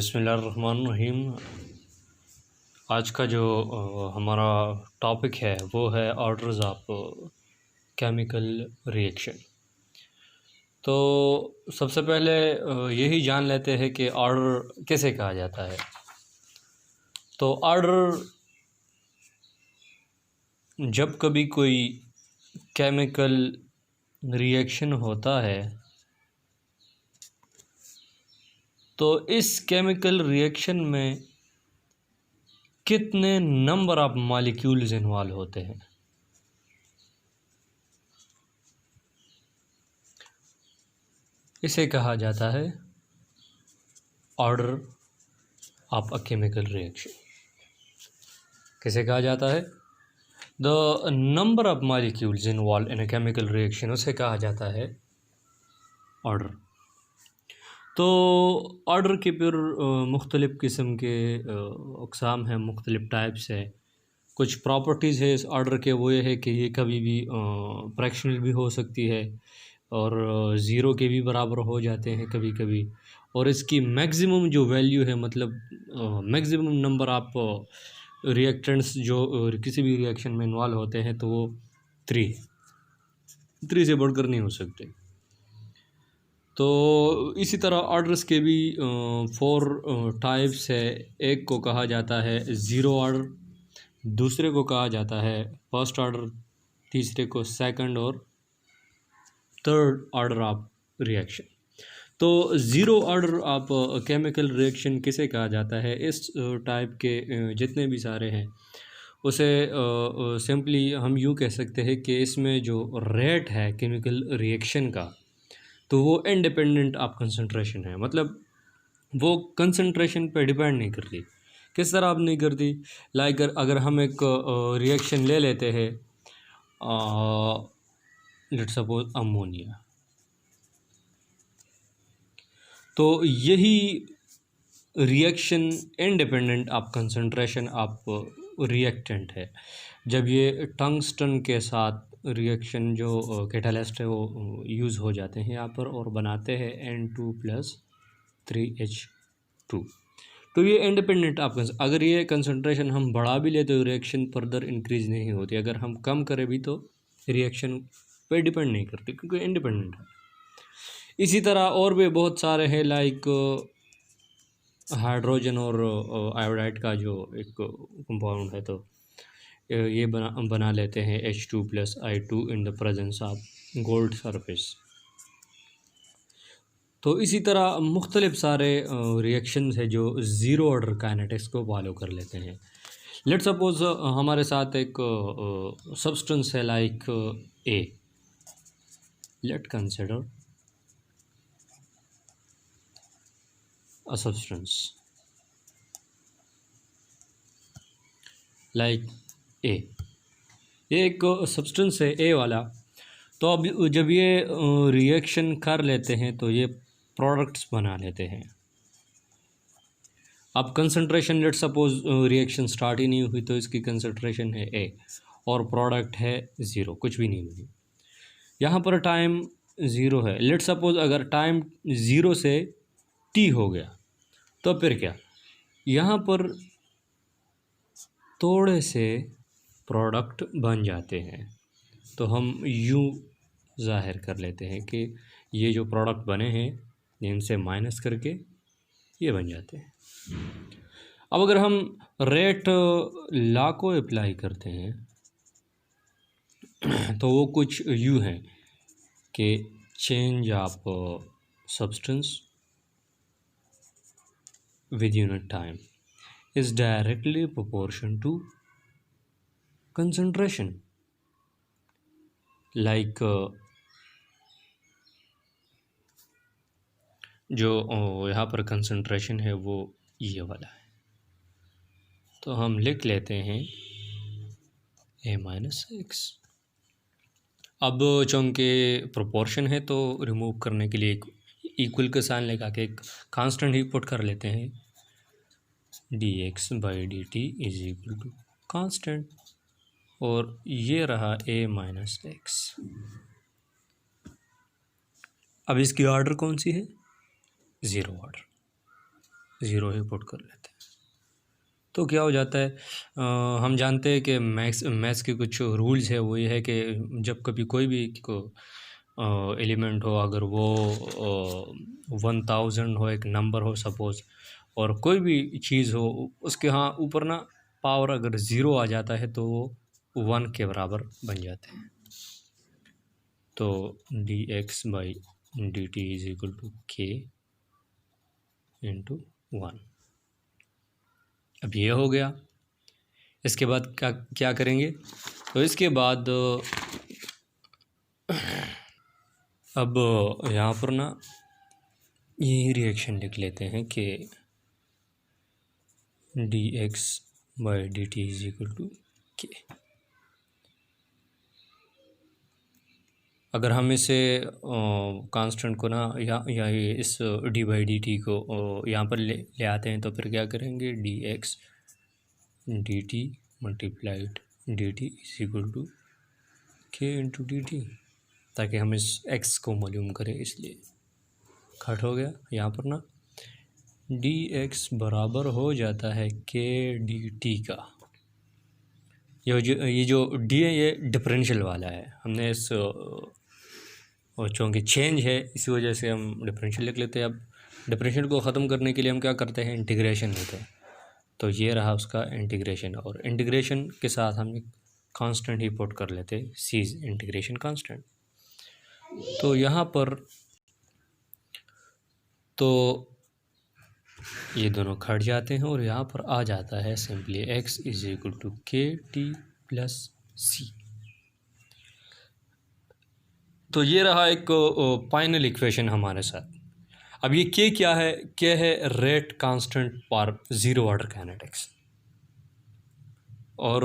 बिस्मिल्लाहिर्रहमानिर्रहीम। आज का जो हमारा टॉपिक है वो है ऑर्डर्स ऑफ केमिकल रिएक्शन। तो सबसे पहले यही जान लेते हैं कि ऑर्डर कैसे कहा जाता है। तो ऑर्डर जब कभी कोई केमिकल रिएक्शन होता है तो इस केमिकल रिएक्शन में कितने नंबर ऑफ मॉलिक्यूल्स इन्वॉल्व होते हैं, इसे कहा जाता है order of a chemical reaction. किसे कहा जाता है? The number of molecules involve in a chemical reaction, उसे कहा जाता है ऑर्डर। तो ऑर्डर के फिर मुख्तलिफ़ किस्म के अक़साम हैं, मुख्तलिफ़ टाइप्स है। कुछ प्रॉपर्टीज़ है इस ऑर्डर के, वो ये है कि ये कभी भी फ्रैक्शनल भी हो सकती है और ज़ीरो के भी बराबर हो जाते हैं कभी कभी। और इसकी मैक्सिमम जो वैल्यू है, मतलब मैक्सिमम नंबर ऑफ रिएक्टेंट्स जो किसी भी रिएक्शन में इन्वॉल्व होते हैं, तो वो 3 से बढ़कर नहीं हो सकते। तो इसी तरह ऑर्डर्स के भी 4 टाइप्स है। एक को कहा जाता है ज़ीरो ऑर्डर, दूसरे को कहा जाता है फर्स्ट ऑर्डर, तीसरे को सेकंड और थर्ड ऑर्डर ऑफ रिएक्शन। तो zero order of chemical reaction किसे कहा जाता है? इस टाइप के जितने भी सारे हैं उसे सिंपली हम यूँ कह सकते हैं कि इसमें जो रेट है केमिकल रिएक्शन का, तो वो इंडिपेंडेंट ऑफ कंसंट्रेशन है। मतलब वो कंसंट्रेशन पे डिपेंड नहीं करती। किस तरह अब नहीं करती? लाइक अगर हम एक रिएक्शन ले लेते हैं, लेट्स सपोज अमोनिया, तो यही reaction independent of concentration of reactant है। जब ये टंगस्टन के साथ रिएक्शन जो कैटालिस्ट है वो यूज़ हो जाते हैं यहाँ पर और बनाते हैं N2+3H2, तो ये इंडिपेंडेंट ऑफ अगर ये कंसंट्रेशन हम बढ़ा भी लेते तो रिएक्शन फर्दर इंक्रीज़ नहीं होती, अगर हम कम करें भी तो रिएक्शन पे डिपेंड नहीं करती क्योंकि इंडिपेंडेंट है। इसी तरह और भी बहुत सारे हैं, लाइक हाइड्रोजन और आयोडाइड का जो एक कंपाउंड है, तो ये बना लेते हैं H2+I2 in the presence of gold surface. तो इसी तरह मुख्तलिफ़ सारे रिएक्शंस है जो ज़ीरो ऑर्डर काइनेटिक्स को फॉलो कर लेते हैं। लेट्स सपोज हमारे साथ एक सब्सटेंस है like a. Late consider a substance like a. ये एक सब्सटेंस है ए वाला। तो अब जब ये रिएक्शन कर लेते हैं तो ये प्रोडक्ट्स बना लेते हैं। अब concentration, let suppose reaction start ही नहीं हुई तो इसकी कंसंट्रेशन है ए और प्रोडक्ट है ज़ीरो, कुछ भी नहीं हुई। यहाँ पर टाइम ज़ीरो है। लेट सपोज अगर टाइम ज़ीरो से टी हो गया तो फिर क्या, यहाँ पर थोड़े से प्रोडक्ट बन जाते हैं। तो हम यूँ ज़ाहिर कर लेते हैं कि ये जो प्रोडक्ट बने हैं इनसे माइनस करके ये बन जाते हैं। अब अगर हम रेट लॉ को अप्लाई करते हैं तो वो कुछ यूँ है कि change of substance with unit time is directly proportion to concentration. Like जो यहाँ पर कंसंट्रेशन है वो ये वाला है, तो हम लिख लेते हैं A-X। अब चूँकि प्रोपोर्शन है तो रिमूव करने के लिए एक इक्वल का साइन लगा के एक कांस्टेंट ही पुट कर लेते हैं, dx/dt is equal to constant, और ये रहा A-X। अब इसकी ऑर्डर कौन सी है? Zero order. ज़ीरो ही पुट कर लेते हैं। तो क्या हो जाता है, हम जानते हैं कि मैथ्स के कुछ रूल्स है। वो ये है कि जब कभी कोई भी को एलिमेंट हो, अगर वो 1000 हो, एक नंबर हो सपोज़, और कोई भी चीज़ हो, उसके यहाँ ऊपर ना पावर अगर ज़ीरो आ जाता है तो वो 1 के बराबर बन जाते हैं। तो dx/dt is equal to k into 1। अब ये हो गया। इसके बाद क्या क्या करेंगे, तो इसके बाद अब यहाँ पर ना ये रिएक्शन लिख लेते हैं कि dx/dt is equal to k। अगर हम इसे कांस्टेंट को ना या इस d/dt को यहाँ पर ले आते हैं, तो फिर क्या करेंगे, dx dt multiplied dt is equal to k into dt, ताकि हम इस x को मालूम करें, इसलिए कट हो गया। यहाँ पर ना dx बराबर हो जाता है k dt का। ये जो d है ये डिफरेंशियल वाला है। हमने इस और चूँकि चेंज है इसी वजह से हम डिफरेंशियल लिख लेते हैं। अब डिफरेंशियल को ख़त्म करने के लिए हम क्या करते हैं, इंटीग्रेशन लेते हैं। तो ये रहा उसका इंटीग्रेशन, और इंटीग्रेशन के साथ हम एक कांस्टेंट ही पुट कर लेते हैं, सी इंटीग्रेशन कांस्टेंट। तो यहाँ पर तो ये दोनों खट जाते हैं और यहाँ पर आ जाता है simply x is equal to K T plus C. तो ये रहा एक फाइनल इक्वेशन हमारे साथ। अब ये k क्या है, k है rate constant for zero order kinetics. और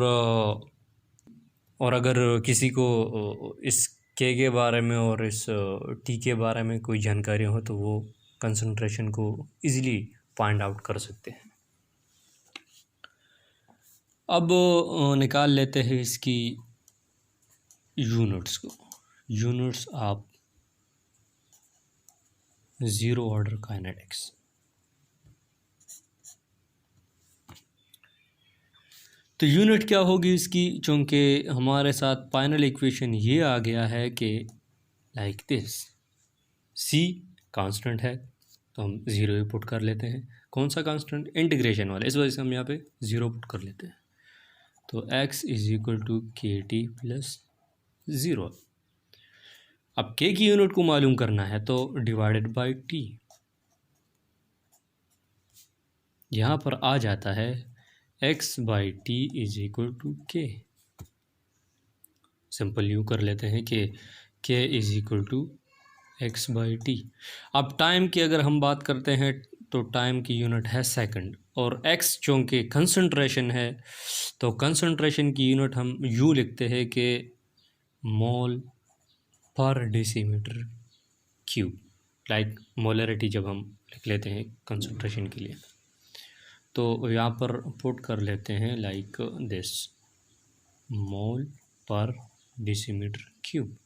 अगर किसी को इस k के बारे में और इस t के बारे में कोई जानकारी हो तो वो कंसंट्रेशन को इजीली फाइंड आउट कर सकते हैं। अब निकाल लेते हैं इसकी यूनिट्स को, units of zero order kinetics. तो यूनिट क्या होगी इसकी, चूँकि हमारे साथ फाइनल इक्वेशन ये आ गया है कि लाइक दिस, c कांस्टेंट है तो हम ज़ीरो ही पुट कर लेते हैं। कौन सा कांस्टेंट, इंटीग्रेशन वाला, इस वजह से हम यहाँ पे ज़ीरो पुट कर लेते हैं। तो x is equal to K T plus zero. अब k की यूनिट को मालूम करना है तो डिवाइडेड बाय t, यहाँ पर आ जाता है x/t is equal to k। Simple यूँ कर लेते हैं कि k is equal to x/t। अब टाइम की अगर हम बात करते हैं तो टाइम की यूनिट है सेकंड, और x चूँकि कंसंट्रेशन है तो कंसंट्रेशन की यूनिट हम यूँ लिखते हैं कि मोल पर डेसीमीटर क्यूब। लाइक मोलरिटी जब हम लिख लेते हैं कंसंट्रेशन के लिए, तो यहाँ पर पुट कर लेते हैं लाइक दिस, मोल पर डेसीमीटर क्यूब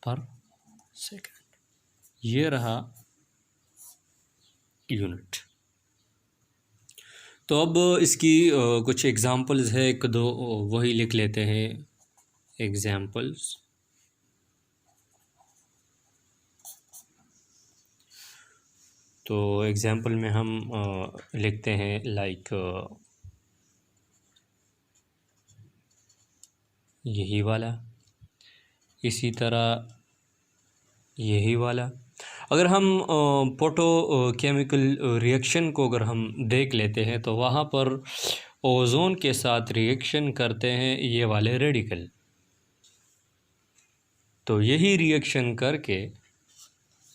पर सेकंड। ये रहा यूनिट। तो अब इसकी कुछ एग्जांपल्स है, एक दो वही लिख लेते हैं एग्जांपल्स। तो एग्जांपल में हम लिखते हैं लाइक यही वाला, इसी तरह यही वाला। अगर हम फोटो केमिकल रिएक्शन को अगर हम देख लेते हैं तो वहाँ पर ओजोन के साथ रिएक्शन करते हैं ये वाले रेडिकल। तो यही रिएक्शन करके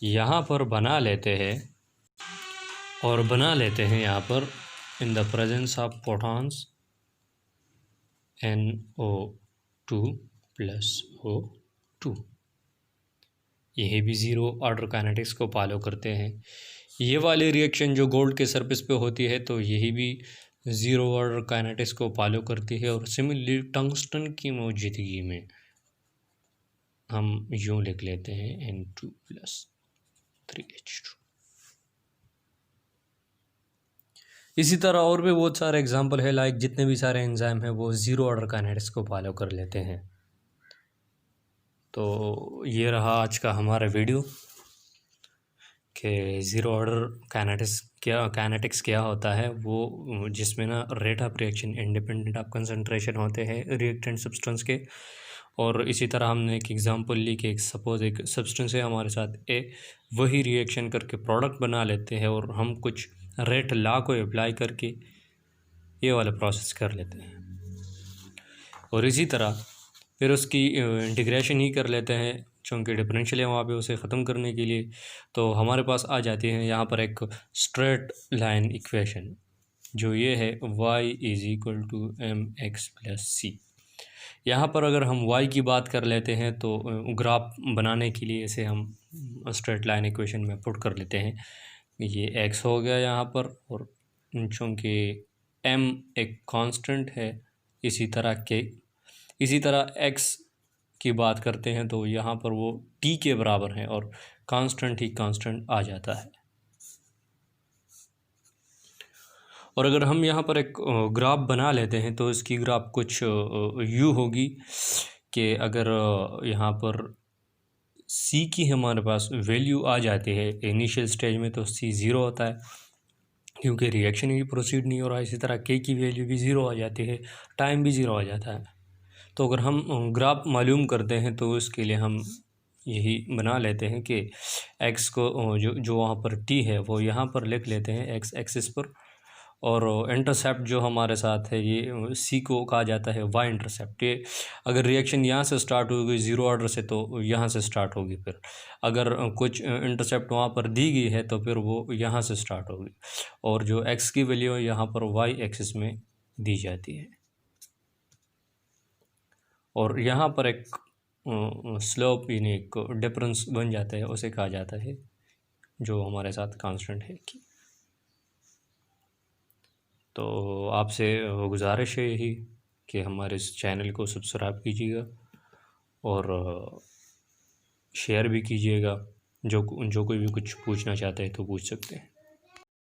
यहाँ पर बना लेते हैं, और बना लेते हैं यहाँ पर in the presence of protons NO2 plus O2। यही भी ज़ीरो ऑर्डर काइनेटिक्स को फॉलो करते हैं। ये वाली रिएक्शन जो गोल्ड के सरफेस पे होती है तो यही भी ज़ीरो ऑर्डर काइनेटिक्स को फॉलो करती है। और सिमिलरली टंगस्टन की मौजूदगी में हम यूँ लिख लेते हैं N2 प्लस 3H2। इसी तरह और भी बहुत सारे एग्जांपल है, लाइक जितने भी सारे एंजाइम हैं वो ज़ीरो ऑर्डर काइनेटिक्स को फॉलो कर लेते हैं। तो ये रहा आज का हमारा वीडियो कि ज़ीरो ऑर्डर काइनेटिक्स क्या होता है, वो जिसमें ना rate of reaction independent of concentration होते हैं रिएक्टेंट सब्सटेंस के। और इसी तरह हमने एक एग्जांपल ली कि सपोज़ एक सब्सटेंस है हमारे साथ ए, वही रिएक्शन करके प्रोडक्ट बना लेते हैं और हम कुछ रेट लॉ को अप्लाई करके ये वाला प्रोसेस कर लेते हैं। और इसी तरह फिर उसकी इंटीग्रेशन ही कर लेते हैं, चूँकि डिफरेंशियल है वहाँ पे उसे ख़त्म करने के लिए। तो हमारे पास आ जाती है यहाँ पर एक स्ट्रेट लाइन इक्वेशन, जो ये है y = mx+c। यहाँ पर अगर हम y की बात कर लेते हैं तो ग्राफ बनाने के लिए इसे हम स्ट्रेट लाइन इक्वेशन में पुट कर लेते हैं। ये x हो गया यहाँ पर, और चूँकि m एक कांस्टेंट है, इसी तरह x की बात करते हैं तो यहाँ पर वो t के बराबर है और कांस्टेंट ही कांस्टेंट आ जाता है। और अगर हम यहाँ पर एक ग्राफ बना लेते हैं तो इसकी ग्राफ कुछ u होगी कि अगर यहाँ पर c की हमारे पास वैल्यू आ जाती है इनिशियल स्टेज में तो c 0 होता है, क्योंकि रिएक्शन भी प्रोसीड नहीं हो रहा है। इसी तरह k की वैल्यू भी 0 आ जाती है, टाइम भी 0 आ जाता है। तो अगर हम ग्राफ मालूम करते हैं तो इसके लिए हम यही बना लेते हैं कि x को जो वहाँ पर t है वो यहाँ पर लिख लेते हैं x एक्सिस पर, और इंटरसेप्ट जो हमारे साथ है ये c को कहा जाता है y इंटरसेप्ट। ये अगर रिएक्शन यहाँ से स्टार्ट होगी ज़ीरो ऑर्डर से तो यहाँ से स्टार्ट होगी, फिर अगर कुछ इंटरसेप्ट वहाँ पर दी गई है तो फिर वो यहाँ से स्टार्ट होगी, और जो x की वैल्यू है यहाँ पर y एक्सिस में दी जाती है। और यहाँ पर एक स्लोप यानी एक डिफरेंस बन जाता है, उसे कहा जाता है जो हमारे साथ कांस्टेंट है कि। तो आपसे गुजारिश है यही कि हमारे इस चैनल को सब्सक्राइब कीजिएगा और शेयर भी कीजिएगा। जो कोई भी कुछ पूछना चाहते हैं तो पूछ सकते हैं।